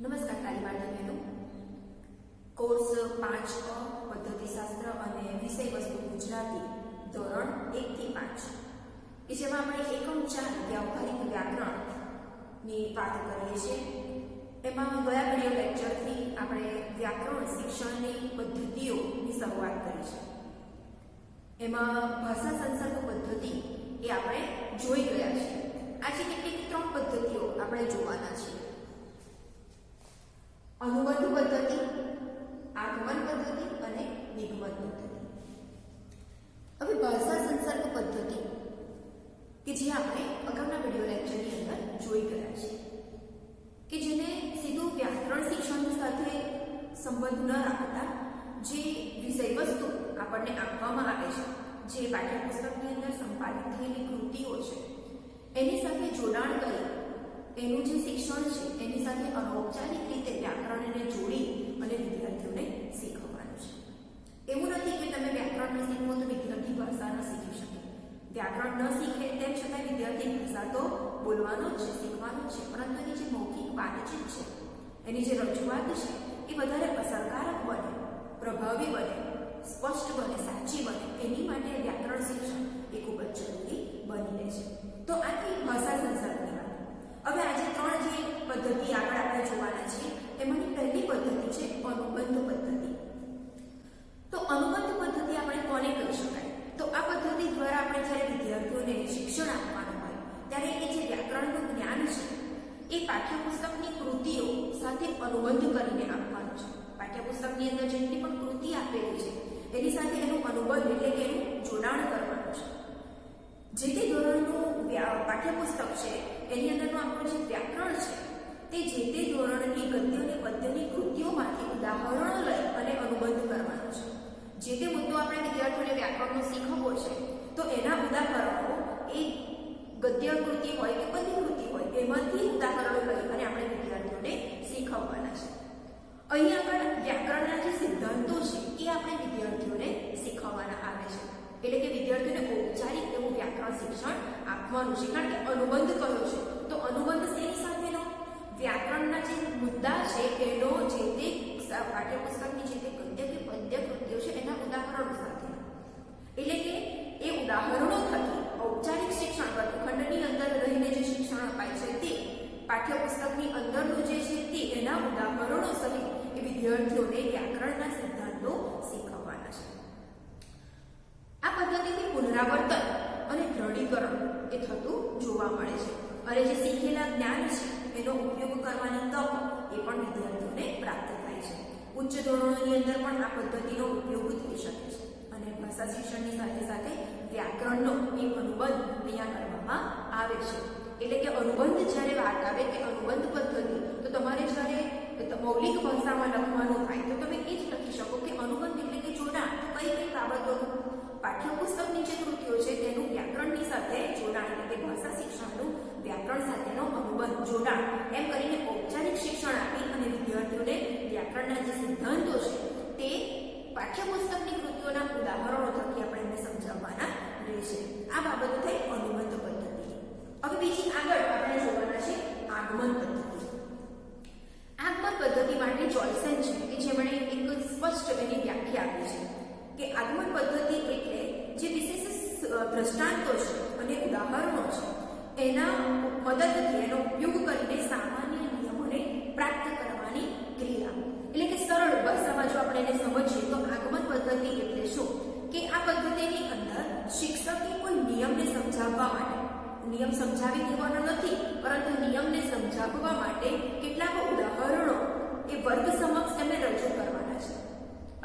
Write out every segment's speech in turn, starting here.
નમસ્કાર તાલીમાર્થી બહેનો. કોર્સ 5 પદ્ધતિશાસ્ત્ર અને વિષય વસ્તુ ગુજરાતી ધોરણ 1 થી 5 કે જેમાં આપણે એકમ 4 વ્યવહારિક વ્યાકરણની વાત કરીએ છીએ. એમાં ગયા વિડિયો લેક્ચરથી આપણે વ્યાકરણ શિક્ષણની પદ્ધતિઓની શરૂઆત કરી છે. એમાં ભાષા સંસર્ગ પદ્ધતિ એ આપણે જોઈ ગયા છીએ. આજે કેટલીક 3 પદ્ધતિઓ આપણે જોવાના છીએ. અનુબંધ પદ્ધતિ, આગમન પદ્ધતિ અને નિગમન પદ્ધતિ. હવે ભાષા સંસર્ગ પદ્ધતિ કે જે આપણે અગાઉના વિડિયો લેક્ચરની અંદર જોઈ ગયા છે કે જેને સીધું વ્યાકરણ શિક્ષણ સાથે સંબંધ ન રાખતા જે વિષય વસ્તુ આપણને આપવામાં આવે છે, જે પાઠ્યપુસ્તકની અંદર સંપાદિત થયેલી કૃતિઓ છે એની સાથે જોડાણ કરી એનું જે શિક્ષણ છે એની સાથે અનૌપચારિક રીતે વ્યાકરણને જોડી અને વિદ્યાર્થીઓને શીખવવાનું છે. એવું નથી કે તમે વ્યાકરણ ન શીખવો તો વિદ્યાર્થી ભાષા ન શીખી શકે. વ્યાકરણ ન શીખે તેમ છતાં વિદ્યાર્થી ભાષા તો બોલવાનો જ છે, શીખવાનો જ છે, પરંતુ એની જે મૌખિક વાતચીત છે, એની જે રજૂઆત છે એ વધારે અસરકારક બને, પ્રભાવી બને, સ્પષ્ટ બને, સાચી બને, એની માટે વ્યાકરણ શિક્ષણ એ ખૂબ જ જરૂરી બની રહે છે. તો આથી ભાષા સંસર્ગની વાત. હવે આજે 3 જે પદ્ધતિ આગળ આપણે જોવાના છે એમાંની પહેલી પદ્ધતિ છે અનુબંધ પદ્ધતિ. તો અનુબંધ પદ્ધતિ આપણે કોને કહી શકાય? તો આ પદ્ધતિ દ્વારા આપણે જ્યારે વિદ્યાર્થીઓને શિક્ષણ આપવાનું હોય ત્યારે એ જે વ્યાકરણનું જ્ઞાન છે એ પાઠ્યપુસ્તકની કૃતિઓ સાથે અનુબંધ કરીને આપવાનું છે. પાઠ્યપુસ્તકની અંદર જેટલી પણ કૃતિ આપેલી છે એની સાથે એનું અનુબંધ એટલે કે એનું જોડાણ કરવાનું છે. જે તે ધોરણનું પાઠ્યપુસ્તક છે એની અંદરનું આપણું જે વ્યાકરણ છે તે જે તે ધોરણની ગદ્ય અને પદ્યની કૃતિઓમાંથી ઉદાહરણો લઈ અને અનુબંધ કરવાનો છે. જે તે મુદ્દો આપણે વિદ્યાર્થીઓને વ્યાકરણનો શીખવવો છે તો એના ઉદાહરણો એ ગદ્ય કૃતિ હોય કે પદ્ય કૃતિ હોય એમાંથી ઉદાહરણો લઈ અને આપણે વિદ્યાર્થીઓને શીખવવાના છે. અહીં આગળ વ્યાકરણના જે સિદ્ધાંતો છે એ આપણે વિદ્યાર્થીઓને શીખવવાના આવે છે. એટલે કે વિદ્યાર્થીઓને ઔપચારિક એવું વ્યાકરણ શિક્ષણ આપવાનું છે. કારણ કે અનુબંધ કયો છે તો અનુબંધ શેની સાથેનો? વ્યાકરણના જે મુદ્દા છે એનો જે તે પાઠ્યપુસ્તકની જે તે ગદ્ય કે પદ્ય કૃતિઓ છે એના ઉદાહરણો સાથેનો. એટલે કે એ ઉદાહરણો થકી ઔપચારિક શિક્ષણ વર્ગખંડની અંદર રહીને જે શિક્ષણ અપાય છે તે પાઠ્યપુસ્તકની અંદરનું જે છે તે એના ઉદાહરણો સહિત એ વિદ્યાર્થીઓને વ્યાકરણના સિદ્ધાંતો શીખવવાના છે. આ પદ્ધતિથી પુનરાવર્તન અને દ્રઢીકરણ એ થતું જોવા મળે છે અને જે શીખેલા જ્ઞાન છે એનો ઉપયોગ કરવાની તક એ પણ વિદ્યાર્થીઓને પ્રાપ્ત થાય છે. ઉચ્ચ ધોરણોની અંદર પણ આ પદ્ધતિનો ઉપયોગ થઈ શકે છે અને ભાષા શિક્ષણની સાથે સાથે વ્યાકરણનો એક અનુબંધ અહીંયા કરવામાં આવે છે. એટલે કે અનુબંધ જ્યારે વાત આવે કે અનુબંધ પદ્ધતિ તો તમારે જ્યારે મૌલિક ભાષામાં લખવાનું થાય તો તમે એ જ લખી શકો કે અનુબંધ એટલે કે જોડાણ. તો કઈ કઈ બાબતોનું? પાઠ્યપુસ્તકની જે કૃતિઓ છે તેનું વ્યાકરણની સાથે જોડાણ એટલે કે ભાષા શિક્ષણનું વ્યાકરણ સાથેનો અનુબંધ, જોડાણ એમ કરીને ઔપચારિક શિક્ષણ આપી અને વિદ્યાર્થીઓને વ્યાકરણના જે સિદ્ધાંતો છે તે પાઠ્યપુસ્તકની કૃતિઓના ઉદાહરણો થકી આપણે એમને સમજાવવાના રહેશે. આ બાબતો થઈ અનુબંધ પદ્ધતિ. હવે બીજી આગળ આપણે જોવાના છે આગમન પદ્ધતિ. આગમન પદ્ધતિ માટે જોયસન છે કે જેમણે એક સ્પષ્ટ એની વ્યાખ્યા આપી છે કે આગમન પદ્ધતિ એટલે જે વિશેષ દ્રષ્ટાંતો છે અને ઉદાહરણો છે એના મદદથી એનો ઉપયોગ કરીને સામાન્ય નિયમોને પ્રાપ્ત કરવાની ક્રિયા. એટલે કે સરળ ભાષામાં જો આપણે એને સમજીએ તો આગમન પદ્ધતિ એટલે શું કે આ પદ્ધતિની અંદર શિક્ષકે કોઈ નિયમને સમજાવવા માટે, નિયમ સમજાવી દેવાનો નથી પરંતુ નિયમને સમજાવવા માટે કેટલાક ઉદાહરણો એ વર્ગ સમક્ષ એમને રજૂ કરવાના છે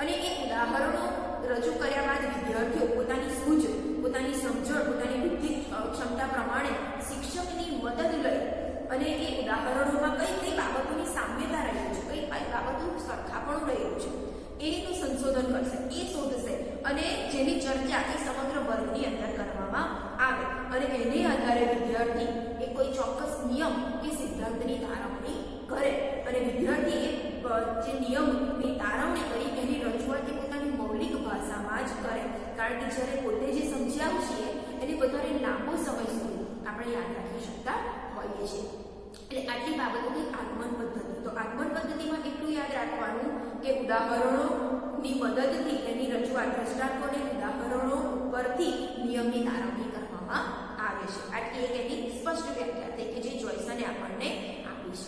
અને એ ઉદાહરણો રજૂ કર્યા બાદ વિદ્યાર્થીઓ પોતાની સૂઝ, પોતાની સમજણ, પોતાની બુદ્ધિ ક્ષમતા પ્રમાણે શિક્ષકની મદદ લઈ અને એ ઉદાહરણોમાં કઈ કઈ બાબતોની સામ્યતા રહેલી છે, કઈ કઈ બાબતોનું સરખાપણું રહેલું છે એનું સંશોધન કરશે, એ શોધશે અને જેની ચર્ચા એ સમગ્ર વર્ગની અંદર કરવામાં આવે અને એને આધારે વિદ્યાર્થી એ કોઈ ચોક્કસ નિયમ કે સિદ્ધાંતની તારવણી કરે અને વિદ્યાર્થી એ જે નિયમની તારવણી કરી એની રજૂઆત એ પોતાની મૌલિક ભાષામાં જ કરે. કારણ કે જ્યારે પોતે જે સમજ્યા છીએ એને વધારે લાંબો સમય સુધી આપણે યાદ રાખી શકતા હોઈએ છીએ. એટલે આટલી બાબતોની આગમન પદ્ધતિ. તો આગમન ઉદાહરણોની મદદથી એની રજૂઆત દ્રષ્ટાંતોને ઉદાહરણો ઉપરથી નિયમની તારવણી કરવામાં આવે છે. આટલી એક એની સ્પષ્ટ વ્યાખ્યા થઈ કે જે જોઈસને આપણને આપી છે.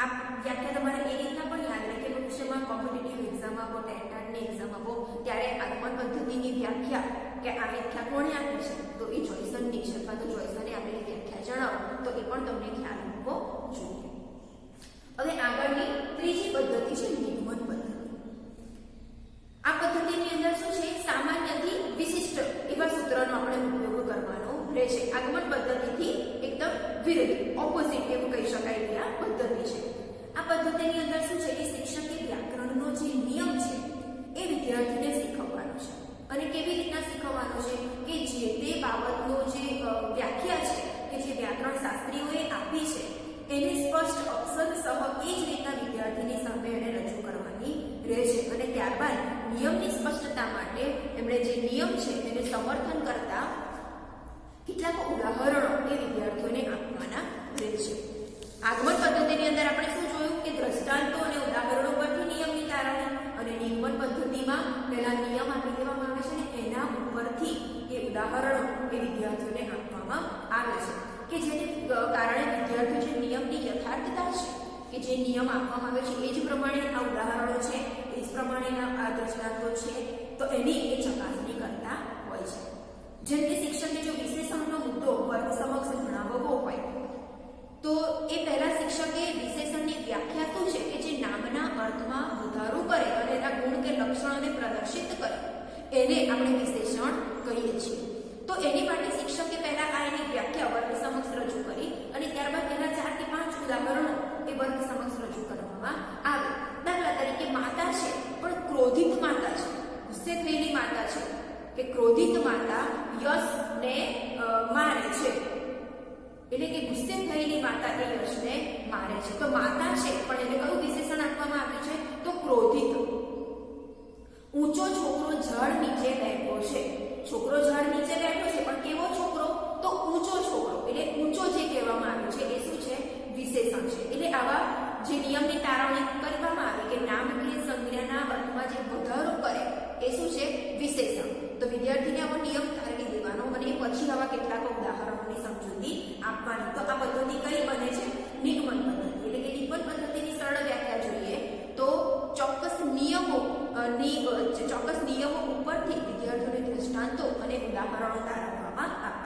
આ વ્યાખ્યા તમારે એ રીતના પણ યાદ રહે કે ભવિષ્યમાં કોમ્પિટિટિવ એક્ઝામ આપો, ટેટની એક્ઝામ આપો ત્યારે આગમન પદ્ધતિની વ્યાખ્યા કે આ વ્યાખ્યા કોણે આપી છે તો એ જોઈસનની છે અથવા તો જોઈસને આપેલી વ્યાખ્યા જણાવો તો એ પણ તમને ખ્યાલ હોવો જોઈએ. હવે આગળની ત્રીજી પદ્ધતિ છે નિગમન પદ્ધતિ. આ પદ્ધતિની અંદર શું છે, સામાન્યથી વિશિષ્ટ એવા સૂત્રનો આપણે ઉપયોગ કરવાનો રહેશે. આગમન પદ્ધતિથી એકદમ વિરુદ્ધ, ઓપોઝિટ એવું કહી શકાય કે આ પદ્ધતિ છે. આ પદ્ધતિની અંદર શું છે કે શિક્ષકે વ્યાકરણનો જે નિયમ છે એ વિદ્યાર્થીને શીખવવાનો છે. અને કેવી રીતના શીખવવાનો છે કે જે તે બાબતનો જે વ્યાખ્યા છે કે જે વ્યાકરણ શાસ્ત્રીઓએ આપી છે એને સ્પષ્ટ અક્ષર સહ એ જ રીતના વિદ્યાર્થીની સામે એને રજૂ કરવાની રહેશે. અને ત્યારબાદ નિયમની સ્પષ્ટતા માટે એમણે જે નિયમ છે એને સમર્થન કરતા કેટલાક ઉદાહરણો એ વિદ્યાર્થીઓને આપવાના રહેશે. આગમન પદ્ધતિની અંદર આપણે શું જોયું કે દ્રષ્ટાંતો અને ઉદાહરણો પરથી નિયમની તારવણી, અને નિગમન પદ્ધતિમાં પહેલા નિયમ આપી દેવામાં આવે છે અને એના ઉપરથી એ ઉદાહરણો એ વિદ્યાર્થીઓને આપવામાં આવે છે કે જેને કારણે વિદ્યાર્થીઓ જે નિયમની યથાર્થતા છે કે જે નિયમ આપવામાં આવે છે એ જ પ્રમાણે આ ઉદાહરણો છે, એ જ પ્રમાણેના આ દ્રષ્ટાંતો છે તો એની એ ચકાસણી કરતા હોય છે. જેમ કે શિક્ષકે જો વિશેષણનો મુદ્દો વર્ગ સમક્ષ ભણાવવો હોય તો એ પહેલા શિક્ષકે વિશેષણની વ્યાખ્યા શું છે કે જે નામના અર્થમાં વધારો કરે અને એના ગુણ કે લક્ષણોને પ્રદર્શિત કરે એને આપણે વિશેષણ કહીએ છીએ. તો એની માટે શિક્ષકે પહેલા આ એની વ્યાખ્યા વર્ગ સમક્ષ રજૂ કરી અને ત્યારબાદ એના 4 કે 5 ઉદાહરણો એ વર્ગ સમક્ષ રજૂ કરવામાં આવે. દાખલા તરીકે માતા છે પણ ક્રોધિત માતા છે, ગુસ્સે થયેલી માતા છે કે ક્રોધિત માતા યશને મારે છે, એટલે કે ગુસ્સે થયેલી માતા એ યશને મારે છે. તો માતા છે પણ એને કયું વિશેષણ આપવામાં આવ્યું છે તો ક્રોધિત. ઊંચો છોકરો ઝાડ નીચે બેઠો છે, છોકરો ઝાડ નીચે બેઠો છે પણ કેવો છોકરો તો ઊંચો છોકરો, એટલે ઊંચો જે કહેવામાં આવ્યું છે એ શું છે વિશેષણ છે. એટલે આવા જે નિયમની તારવણી કરવામાં આવે કે નામ કે સંજ્ઞાના અર્થમાં જે વધારો કરે એ શું છે વિશેષણ. તો વિદ્યાર્થીને આવો નિયમ તારવી દેવાનો અને પછી આવા કેટલાક ઉદાહરણોની સમજૂતી આપવાની. તો આ પદ્ધતિ કઈ બને છે નિગમન પદ્ધતિ. એટલે કે નિગમન પદ્ધતિની સરળ વ્યાખ્યા જોઈએ તો ચોક્કસ નિયમો ઉપરથી વિદ્યાર્થીઓને દ્રષ્ટાંતો અને ઉદાહરણો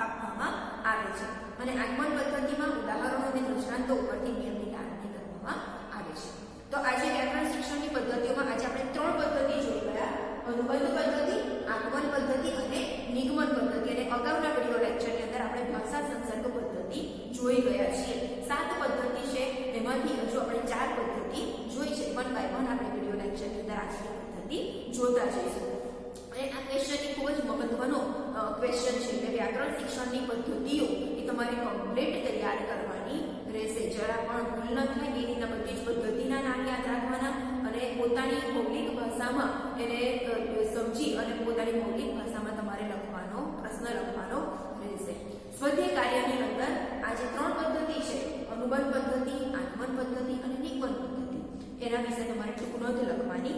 આપવામાં આવે છે. અને આગમન પદ્ધતિમાં ઉદાહરણો અને દ્રષ્ટાંતો ઉપરથી નિયમની તારવણી કરવામાં આવે છે. તો આજે વ્યાકરણ શિક્ષણની પદ્ધતિઓમાં આજે આપણે 3 પદ્ધતિ જોઈ ગયા: અનુબંધ પદ્ધતિ, આગમન પદ્ધતિ અને નિગમન પદ્ધતિ. અને અગાઉના વિડિયો લેક્ચરની અંદર આપણે ભાષા સંસર્ગ પદ્ધતિ જોઈ ગયા છીએ. 7 પદ્ધતિ છે, એમાંથી હજુ આપણે 4 પદ્ધતિ જોઈ છે. 1 by 1 આપણે વિડિયો લેક્ચરની અંદર આજની પદ્ધતિ જોતા જઈશું. અને આ ક્વેશ્ચન એ ખૂબ જ મહત્વનો ક્વેશ્ચન છે કે વ્યાકરણ શિક્ષણની પદ્ધતિઓ એ તમારે કમ્પ્લીટ તૈયાર કરવાની રહેશે. જરા પણ ભૂલ ન થાય એ રીતના બધી જ પદ્ધતિના નામ યાદ રાખવાના અને પોતાની મૌલિક ભાષામાં એને સમજી અને પોતાની મૌલિક ભાષામાં તમારે લખવાનો પ્રશ્ન લખવાનો રહેશે. સ્વાધ્યાય કાર્યની અંદર આ જે 3 પદ્ધતિ છે અનુબંધ પદ્ધતિ, આગમન પદ્ધતિ અને નિગમન પદ્ધતિ એના વિશે તમારે ટૂંક નોંધ લખવાની